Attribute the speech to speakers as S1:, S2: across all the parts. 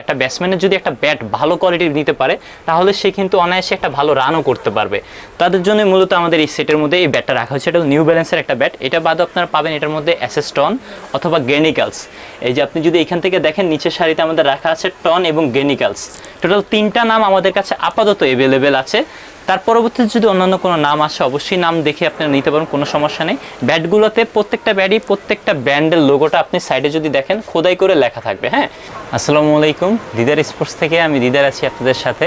S1: একটা ব্যাটসম্যানের যদি একটা ব্যাট ভালো কোয়ালিটির নিতে পারে তাহলে সে কিন্তু অনায়াসে একটা ভালো রানও করতে পারবে। তাদের জন্য মূলত আমাদের এই সেটের মধ্যে এই ব্যাটটা রাখা হয়েছে। এটা নিউ ব্যালেন্সের একটা ব্যাট। এটা বাদে আপনারা পাবেন এটার মধ্যে এসএস টন অথবা গেনিকালস। এই যে আপনি যদি এখান থেকে দেখেন নিচের সারিতে আমাদের রাখা আছে টন এবং গেনিকালস। টোটাল 3টা নাম আমাদের কাছে আপাতত অ্যাভেলেবেল আছে। তার পরবর্তীতে যদি অন্যান্য কোনো নাম আসে অবশ্যই নাম দেখে আপনারা নিতে পারেন, কোনো সমস্যা নেই। ব্যাটগুলোতে প্রত্যেকটা ব্যাটই প্রত্যেকটা ব্র্যান্ডের লোগোটা আপনি সাইডে যদি দেখেন খোদাই করে লেখা থাকবে। হ্যাঁ, আসসালামু আলাইকুম, দিদার স্পোর্টস থেকে আমি দিদার আছি আপনাদের সাথে।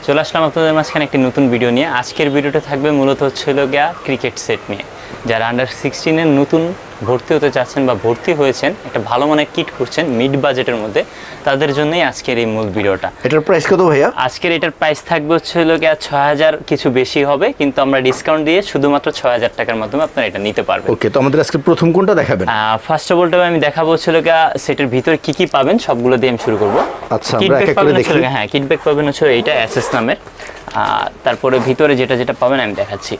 S1: চলে আসলাম আপনাদের মাঝখানে একটি নতুন ভিডিও নিয়ে। আজকের ভিডিওটা থাকবে মূলত হচ্ছিল গিয়া ক্রিকেট সেট নিয়ে। যারা আন্ডার 16-এর নতুন ভর্তি হতে চাচ্ছেন বা ভর্তি হয়েছেন, একটা ভালো মানের কিট খুঁজছেন মিড বাজেটের মধ্যে, তাদের জন্যই আজকের এই মূল ভিডিওটা।
S2: এটার প্রাইস কত ভাইয়া?
S1: আজকের এটার প্রাইস থাকবে হচ্ছিল গিয়া 6000, কিছু বেশি হবে, কিন্তু আমরা ডিসকাউন্ট দিয়ে শুধুমাত্র 6000 টাকার মাধ্যমে আপনারা এটা নিতে পারবেন।
S2: ওকে, তো আমাদের আজকে প্রথম কোনটা দেখাবেন?
S1: ফার্স্ট অফ অলটা আমি দেখাবো হচ্ছিল গিয়া সেটের ভিতরে কি কি পাবেন সবগুলো দিয়ে আমি শুরু করব।
S2: আচ্ছা, আমরা এক এক করে দেখি।
S1: হ্যাঁ, কিটব্যাক পাবেন হচ্ছে এইটা এসএস নামের। তারপরে ভিতরে যেটা যেটা পাবেন আমি দেখাচ্ছি।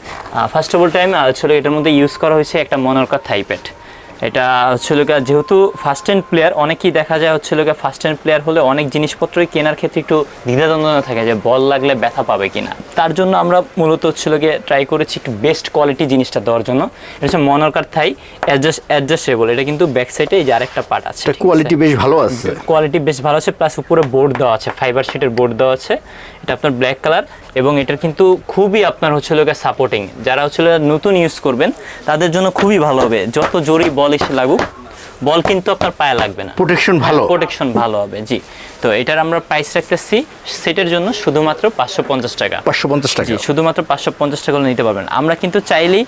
S1: ফার্স্ট অফ অল টাইম হচ্ছিল এটার মধ্যে ইউজ করা হয়েছে একটা মনোরকা থাইপ্যাড। এটা হচ্ছিল যেহেতু ফার্স্ট হ্যান্ড প্লেয়ার, অনেকেই দেখা যায় হচ্ছিল ফার্স্ট হ্যান্ড প্লেয়ার হলে অনেক জিনিসপত্রই কেনার ক্ষেত্রে একটু দ্বিধাদ্বন্দ্ব থাকে যে বল লাগলে ব্যথা পাবে কিনা। তার জন্য আমরা মূলত হচ্ছিল ট্রাই করেছি একটু বেস্ট কোয়ালিটি জিনিসটা দেওয়ার জন্য। এটা হচ্ছে মনোরকার থাই অ্যাডজাস্টেবল। এটা কিন্তু ব্যাক সাইডে এই যে আরেকটা পার্ট আছে,
S2: কোয়ালিটি বেশ ভালো আছে।
S1: কোয়ালিটি বেশ ভালো আছে, প্লাস উপরে বোর্ড দেওয়া আছে, ফাইবার শিটের বোর্ড দেওয়া আছে। এটা আপনার ব্ল্যাক কালার এবং এটার কিন্তু খুবই আপনার হচ্ছিল সাপোর্টিং। যারা হচ্ছিল নতুন ইউজ করবেন তাদের জন্য খুবই ভালো হবে। যত জোরেই বল এসে লাগুক, বল কিন্তু আপনার পায়ে লাগবে না,
S2: প্রোটেকশন
S1: ভালো হবে। জি, তো এটার আমরা প্রাইস রাখতেছি সেটের জন্য শুধুমাত্র 550 টাকা।
S2: 550 টাকা,
S1: শুধুমাত্র 550 টাকা নিতে পারবেন। আমরা কিন্তু চাইলেই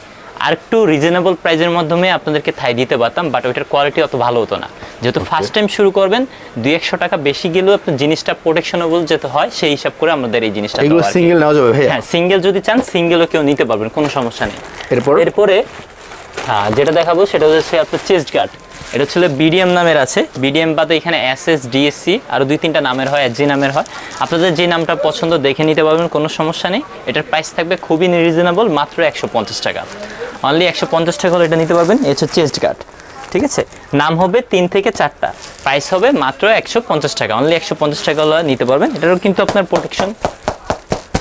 S1: আর একটু রিজনেবল প্রাইসের মাধ্যমে আপনাদেরকে থাই দিতে পারতাম, বাট ওইটার কোয়ালিটি অত ভালো হতো না। যেহেতু ফার্স্ট টাইম শুরু করবেন, 200 টাকা বেশি গেলেও আপনার জিনিসটা প্রোটেকশনেবল যেতে হয়, সেই হিসাব করে আমাদের এই জিনিসটা।
S2: এগুলো সিঙ্গেল নেওয়া যাবে ভাই?
S1: হ্যাঁ, সিঙ্গেল যদি চান সিঙ্গেলও কেউ নিতে পারবেন, কোনো সমস্যা নেই। এরপরে যেটা দেখাবো সেটা হচ্ছে আপনার চেস্ট গার্ড। এটা হচ্ছে বিডিএম নামের আছে। বিডিএম বাদে এখানে এসএস, ডিএসসি আরও 2-3টা নামের হয়, এসজি নামের হয়। আপনাদের যে নামটা পছন্দ দেখে নিতে পারবেন, কোনো সমস্যা নেই। এটার প্রাইস থাকবে খুবই রিজনেবল, মাত্র 150 টাকা। অনলি 150 টাকা হলে এটা নিতে পারবেন। এটা হচ্ছে চেস্ট গার্ড, ঠিক আছে। নাম হবে 3 থেকে 4টা, প্রাইস হবে মাত্র 150 টাকা। অনলি 150 টাকা হলে নিতে পারবেন। এটারও কিন্তু আপনার প্রোটেকশন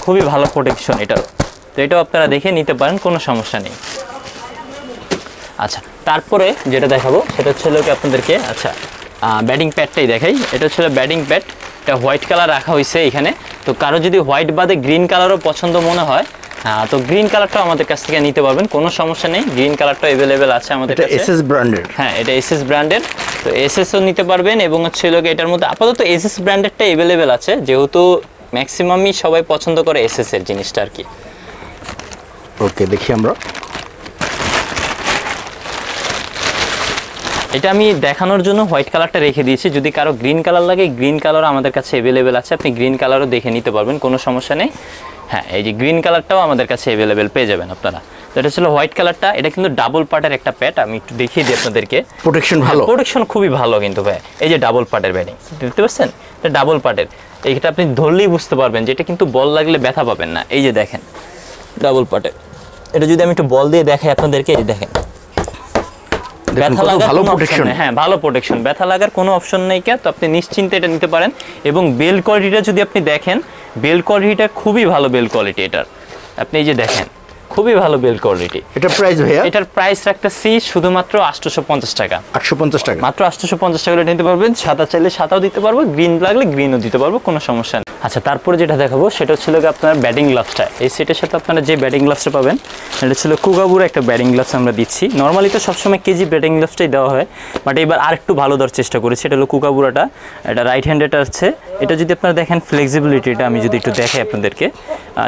S1: খুবই ভালো প্রোটেকশন এটারও, তো এটাও আপনারা দেখে নিতে পারেন, কোনো সমস্যা নেই। আচ্ছা, তারপরে যেটা দেখাবো সেটা হচ্ছে আপনাদেরকে ব্যাটিং প্যাডটাই দেখাই। এটা হচ্ছে ব্যাটিং প্যাড। এটা হোয়াইট কালার রাখা হয়েছে এখানে। তো কারো যদি হোয়াইট বাদে গ্রিন কালারও পছন্দ মনে হয়, তো গ্রিন কালারটাও আমাদের কাছ থেকে নিতে পারবেন, কোনো সমস্যা নেই। গ্রিন কালারটা অ্যাভেলেবেল আছে আমাদের কাছে।
S2: এসএস ব্র্যান্ডের।
S1: হ্যাঁ, এটা এসএস ব্র্যান্ডের। তো এসএসও নিতে পারবেন এবং হচ্ছে এটার মধ্যে আপাতত এসএস ব্র্যান্ডেরটা অ্যাভেলেবেল আছে, যেহেতু ম্যাক্সিমামই সবাই পছন্দ করে এসএস এর জিনিসটা আর কি।
S2: ওকে, দেখি আমরা।
S1: এটা আমি দেখানোর জন্য হোয়াইট কালারটা রেখে দিয়েছি। যদি কারো গ্রিন কালার লাগে, গ্রিন কালারও আমাদের কাছে অ্যাভেলেবেল আছে, আপনি গ্রিন কালারও দেখে নিতে পারবেন, কোনো সমস্যা নেই। হ্যাঁ, এই যে গ্রিন কালারটাও আমাদের কাছে অ্যাভেলেবেল পেয়ে যাবেন আপনারা। তো এটা ছিল হোয়াইট কালারটা। এটা কিন্তু ডাবল পার্টের একটা প্যাড, আমি একটু দেখিয়ে দিই আপনাদেরকে।
S2: প্রোটেকশন ভালো,
S1: প্রোটেকশন খুবই ভালো কিন্তু ভাই। এই যে ডাবল পার্টের ব্যাটিং দেখতে পাচ্ছেন, এটা ডাবল পার্টের। এইটা আপনি ধরলেই বুঝতে পারবেন যে এটা কিন্তু বল লাগলে ব্যথা পাবেন না। এই যে দেখেন ডাবল পার্টের। এটা যদি আমি একটু বল দিয়ে দেখাই আপনাদেরকে, এই দেখেন ব্যথা লাগার কোনো অপশন নেই। হ্যাঁ, ভালো প্রোটেকশন, ব্যথা লাগার কোনো অপশন নেই। তো আপনি নিশ্চিন্তে এটা নিতে পারেন। এবং বেল কোয়ালিটিটা যদি আপনি দেখেন, বেল কোয়ালিটিটা খুবই ভালো বেল কোয়ালিটি এটার। আপনি এই যে দেখেন, খুবই ভালো বেল কোয়ালিটি।
S2: এটার প্রাইস ভাইয়া? এটার
S1: প্রাইস রাখতেছি শুধুমাত্র 850 টাকা।
S2: 850 টাকা,
S1: মাত্র 850 টাকা নিতে পারবেন। সাদা চাইলে সাদাও দিতে পারবো, গ্রিন লাগলে গ্রিনও দিতে পারবো, কোনো সমস্যা নেই। আচ্ছা, তারপরে যেটা দেখাবো সেটা হচ্ছিল আপনার ব্যাটিং গ্লাভসটা। এই সেটের সাথে আপনারা যে ব্যাটিং গ্লাভসটা পাবেন, এটা ছিল কুগাবুর একটা ব্যাটিং গ্লাভস আমরা দিচ্ছি। নর্মালি তো সবসময় কেজি ব্যাটিং গ্লাভসটাই দেওয়া হয়, বাট এবার আরেকটু ভালো দেওয়ার চেষ্টা করেছি। এটা হলো কুগাবুরাটা, এটা রাইট হ্যান্ডেডটা আছে। এটা যদি আপনারা দেখেন ফ্লেক্সিবিলিটিটা আমি যদি একটু দেখাই আপনাদেরকে,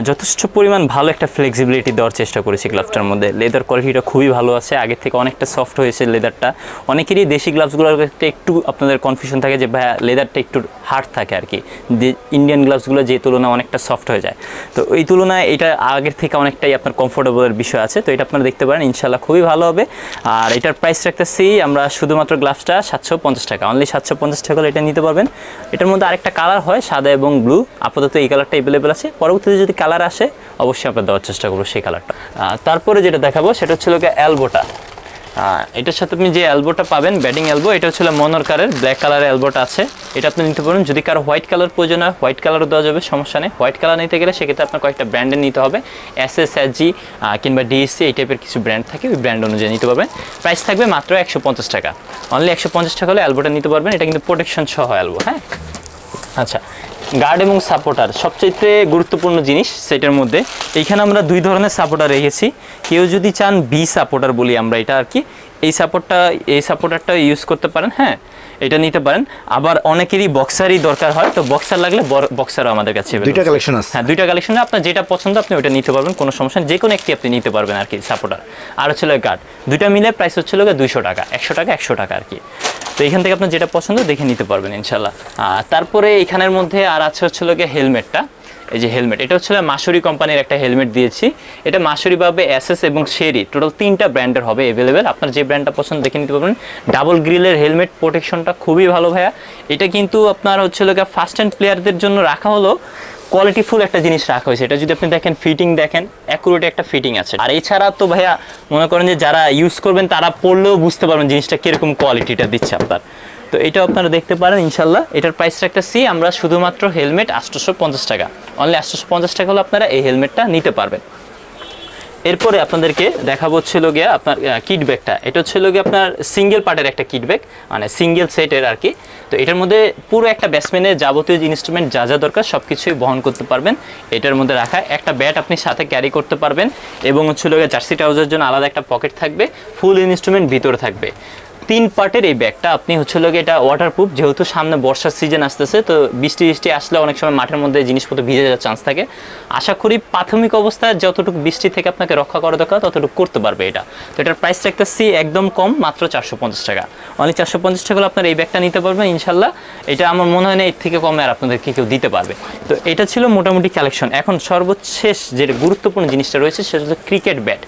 S1: যথেষ্ট পরিমাণ ভালো একটা ফ্লেক্সিবিলিটি দেওয়ার চেষ্টা করেছি গ্লাভসটার মধ্যে। লেদার কোয়ালিটিটা খুবই ভালো আছে, আগের থেকে অনেকটা সফট হয়েছে লেদারটা। অনেকেরই দেশি গ্লাভসগুলোর একটু আপনাদের কনফিউশন থাকে যে ভাইয়া লেদারটা একটু হার্ড থাকে আর কি, ইন্ডিয়ান গ্লাভসগুলো যে তুলনায় অনেকটা সফট হয়ে যায়। তো এই তুলনায় এটা আগের থেকে অনেকটাই আপনার কমফোর্টেবলের বিষয় আছে। তো এটা আপনারা দেখতে পারেন, ইনশাল্লাহ খুবই ভালো হবে। আর এটার প্রাইস রাখতেছি আমরা শুধুমাত্র গ্লাভসটা 750 টাকা। অনলি 750 টাকা এটা নিতে পারবেন। এটার মধ্যে আরেকটা কালার হয়, সাদা এবং ব্লু। আপাতত এই কালারটা অ্যাভেলেবেল আছে, পরবর্তীতে যদি কালার আসে অবশ্যই আমরা দেওয়ার চেষ্টা করবো সেই কালারটা। তারপরে যেটা দেখাবো সেটা হচ্ছিল এলবোটা। এটার সাথে আপনি যে এলবোটা পাবেন ব্যাটিং এলবো, এটা হচ্ছে মনোরকারের ব্ল্যাক কালারের এলবোটা আছে, এটা আপনি নিতে পারেন। যদি কারো হোয়াইট কালার প্রয়োজন হয় হোয়াইট কালারও দেওয়া যাবে, সমস্যা নেই। হোয়াইট কালার নিতে গেলে সেক্ষেত্রে আপনার কয়েকটা ব্র্যান্ডের নিতে হবে, SSG কিংবা DSC এই টাইপের কিছু ব্র্যান্ড থাকে, ওই ব্র্যান্ড অনুযায়ী নিতে পারবেন। প্রাইস থাকবে মাত্র 150 টাকা, অনলি 150 টাকা হলে এলবোটা নিতে পারবেন। এটা কিন্তু প্রোটেকশন সহ এলবো। হ্যাঁ, আচ্ছা, গার্ড এবং সাপোর্টার সবচেয়ে গুরুত্বপূর্ণ জিনিস সেটার মধ্যে। এইখানে আমরা দুই ধরনের সাপোর্টার রেখেছি। কেউ যদি চান বি সাপোর্টার বলি আমরা এটা আর কি, এই সাপোর্টারটা ইউজ করতে পারেন। হ্যাঁ, এটা নিতে পারেন। আবার অনেকেরই বক্সারই দরকার হয়, তো বক্সার লাগলে বক্সারও আমাদের কাছে
S2: দুইটা কালেকশন আছে।
S1: হ্যাঁ, দুইটা কালেকশনে আপনার যেটা পছন্দ আপনি ওটা নিতে পারবেন, কোনো সমস্যা নেই। যে কোনো একটি আপনি নিতে পারবেন আর কি, সাপোর্টার আর হচ্ছে গার্ড, দুইটা মিলে প্রাইস হচ্ছে 200 টাকা, 100 টাকা আর কি। তো এখান থেকে আপনার যেটা পছন্দ দেখে নিতে পারবেন ইনশাল্লাহ। তারপরে এখানের মধ্যে আর আছে হচ্ছে হেলমেটটা। এই যে হেলমেট, এটা হচ্ছে মাসুরি কোম্পানির একটা হেলমেট দিয়েছি। এটা মাসুরি ভাবে SS এবং শেরি টোটাল 3টা ব্র্যান্ডের হবে অ্যাভেলেবেল। আপনার যে ব্র্যান্ডটা পছন্দ দেখে নিতে পারবেন। ডাবল গ্রিলের হেলমেট, প্রোটেকশনটা খুবই ভালো ভাইয়া। এটা কিন্তু আপনার হচ্ছে ফার্স্ট হ্যান্ড প্লেয়ারদের জন্য রাখা হলো, কোয়ালিটিফুল একটা জিনিস রাখা হয়েছে। এটা যদি আপনি দেখেন, ফিটিং দেখেন, অ্যাকুরেট একটা ফিটিং আছে। আর এছাড়া তো ভাইয়া মনে করেন যে যারা ইউজ করবেন তারা পড়লেও বুঝতে পারবেন জিনিসটা কীরকম কোয়ালিটিটা দিচ্ছে আপনার। তো এটাও আপনারা দেখতে পারেন ইনশাল্লাহ। এটার প্রাইসটা একটা আমরা শুধুমাত্র হেলমেট 850 টাকা, অনলি 850 টাকা হলে আপনারা এই হেলমেটটা নিতে পারবেন। এরপরে আপনাদেরকে দেখাবো হচ্ছিল গিয়া আপনার কিট ব্যাগটা। এটা হচ্ছিল গিয়ে আপনার সিঙ্গেল পার্টের একটা কিট ব্যাগ, মানে সিঙ্গেল সেটের আর কি। তো এটার মধ্যে পুরো একটা ব্যাটসম্যানের যাবতীয় ইনস্ট্রুমেন্ট যা যা দরকার সব কিছুই বহন করতে পারবেন এটার মধ্যে রাখা। একটা ব্যাট আপনি সাথে ক্যারি করতে পারবেন, এবং হচ্ছিল গিয়ে জার্সি ট্রাউজারের জন্য আলাদা একটা পকেট থাকবে, ফুল ইনস্ট্রুমেন্ট ভিতরে থাকবে। 3 পার্টের এই ব্যাগটা আপনি হচ্ছিল গিয়ে এটা ওয়াটারপ্রুফ, যেহেতু সামনে বর্ষার সিজন আসতেছে, তো বৃষ্টি আসলে অনেক সময় মাঠের মধ্যে জিনিসপত্র ভিজে যাওয়ার চান্স থাকে। আশা করি প্রাথমিক অবস্থায় যতটুকু বৃষ্টি থেকে আপনাকে রক্ষা করা দরকার ততটুকু করতে পারবে এটা। তো এটার প্রাইস রাখতেছি একদম কম, মাত্র 450 টাকা, অনলি 450 টাকা হলে আপনার এই ব্যাগটা নিতে পারবেন ইনশাল্লাহ। এটা আমার মনে হয় না এর থেকে কমে আর আপনাদেরকে কেউ দিতে পারবে। তো এটা ছিল মোটামুটি কালেকশন। এখন সর্বশেষ যে গুরুত্বপূর্ণ জিনিসটা রয়েছে সেটা হচ্ছে ক্রিকেট ব্যাট।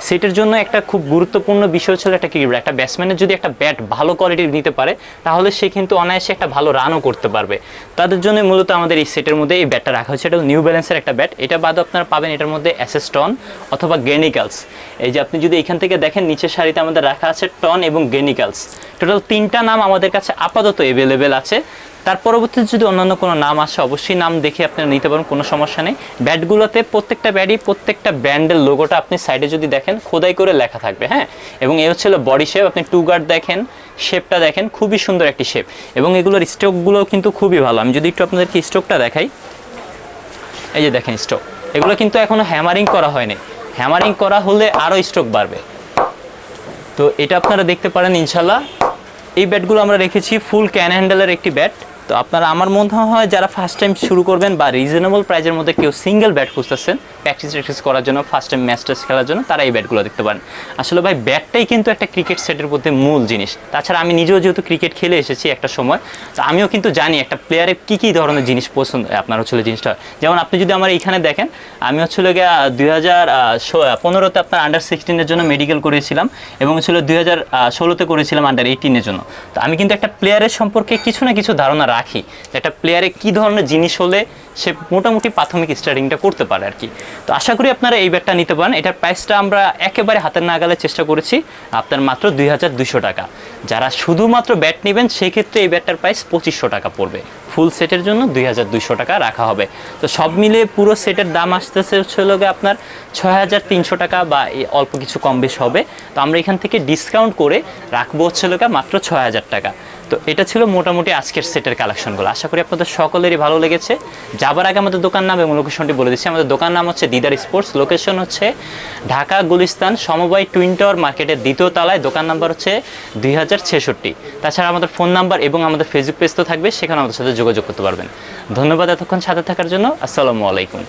S1: সেটার জন্য একটা খুব গুরুত্বপূর্ণ বিষয় ছিল একটা ক্রিকেট ব্যাট। একটা ব্যাটসম্যানের যদি একটা ব্যাট ভালো কোয়ালিটির নিতে পারে তাহলে সে কিন্তু অনায়াসে একটা ভালো রানও করতে পারবে। তাদের জন্য মূলত আমাদের এই সেটের মধ্যে এই ব্যাটটা রাখা হয়েছে। এটা নিউ ব্যালেন্সের একটা ব্যাট। এটা বাদে আপনারা পাবেন এটার মধ্যে SS টন অথবা গেনিকালস। এই যে আপনি যদি এখান থেকে দেখেন নিচের সারিতে আমাদের রাখা আছে টন এবং গেনিকালস। টোটাল 3টা নাম আমাদের কাছে আপাতত অ্যাভেলেবেল আছে। তার পরবর্তীতে যদি অন্যান্য কোনো নাম আসে অবশ্যই নাম দেখে আপনারা নিতে পারেন, কোনো সমস্যা নেই। ব্যাটগুলোতে প্রত্যেকটা ব্যাটই প্রত্যেকটা ব্র্যান্ডের লোগোটা আপনি সাইডে যদি দেখেন খোদাই করে লেখা থাকবে। হ্যাঁ, এবং এই হচ্ছে বডি শেপ। আপনি টু গার্ড দেখেন, শেপটা দেখেন, খুবই সুন্দর একটি শেপ, এবং এগুলোর স্ট্রোকগুলো কিন্তু খুবই ভালো। আমি যদি একটু আপনাদেরকে স্ট্রোকটা দেখাই, এই যে দেখেন স্ট্রোক, এগুলো কিন্তু এখনও হ্যামারিং করা হয়নি। হ্যামারিং করা হলে আরও স্ট্রোক বাড়বে। তো এটা আপনারা দেখতে পারেন ইনশাল্লাহ। এই ব্যাটগুলো আমরা রেখেছি ফুল ক্যান হ্যান্ডেলের একটি ব্যাট। তো আপনারা আমার মনে হয় যারা ফার্স্ট টাইম শুরু করবেন বা রিজনেবল প্রাইজের মধ্যে কেউ সিঙ্গেল ব্যাট খুঁজতেছেন প্র্যাকটিস করার জন্য, ফার্স্ট টাইম ম্যাচ টেস্ট খেলার জন্য, তারা এই ব্যাটগুলো দেখতে পারেন। আসলে ভাই ব্যাটটাই কিন্তু একটা ক্রিকেট সেটের মধ্যে মূল জিনিস। তাছাড়া আমি নিজেও যেহেতু ক্রিকেট খেলে এসেছি একটা সময়, তো আমিও কিন্তু জানি একটা প্লেয়ারের কী ধরনের জিনিস পছন্দ আপনার হচ্ছিল জিনিসটা। যেমন আপনি যদি আমার এইখানে দেখেন, আমি হচ্ছিল গিয়ে 2015-তে আপনার আন্ডার-16-এর জন্য মেডিকেল করেছিলাম, এবং হচ্ছিল 2016-তে করেছিলাম আন্ডার-18-এর জন্য। তো আমি কিন্তু একটা প্লেয়ারের সম্পর্কে কিছু না কিছু ধারণা রাখি, একটা প্লেয়ারে কী ধরনের জিনিস হলে সে মোটামুটি প্রাথমিক স্টার্টিংটা করতে পারে আর কি। তো আশা করি আপনারা এই ব্যাটটা নিতে পারেন। এটার প্রাইসটা আমরা একেবারে হাতের নাগালের চেষ্টা করেছি, আপনার মাত্র 2200 টাকা। যারা শুধুমাত্র ব্যাট নেবেন সেক্ষেত্রে এই ব্যাটটার প্রাইস 2500 টাকা পড়বে। ফুল সেটের জন্য 2200 টাকা রাখা হবে। তো সব মিলে পুরো সেটের দাম আসতেছে হচ্ছিল আপনার 6300 টাকা, বা অল্প কিছু কম বেশ হবে। তো আমরা এখান থেকে ডিসকাউন্ট করে রাখবো হচ্ছিল মাত্র 6000 টাকা। তো এটা ছিল মোটামুটি আজকের সেটের কালেকশনগুলো। আশা করি আপনাদের সকলেরই ভালো লেগেছে। যাবার আগে আমাদের দোকান নাম এবং লোকেশনটি বলে দিচ্ছি। আমাদের দোকান নাম হচ্ছে দিদার স্পোর্টস, লোকেশন হচ্ছে ঢাকা গুলিস্তান সমবায় টুইন টাওয়ার মার্কেটের 2য় তলায়, দোকান নাম্বার হচ্ছে 2066। তাছাড়া আমাদের ফোন নাম্বার এবং আমাদের ফেসবুক পেজ তো থাকবে, সেখানে আমাদের সাথে যোগাযোগ করতে পারবেন। ধন্যবাদ এতক্ষণ সাথে থাকার জন্য। আসসালামু আলাইকুম।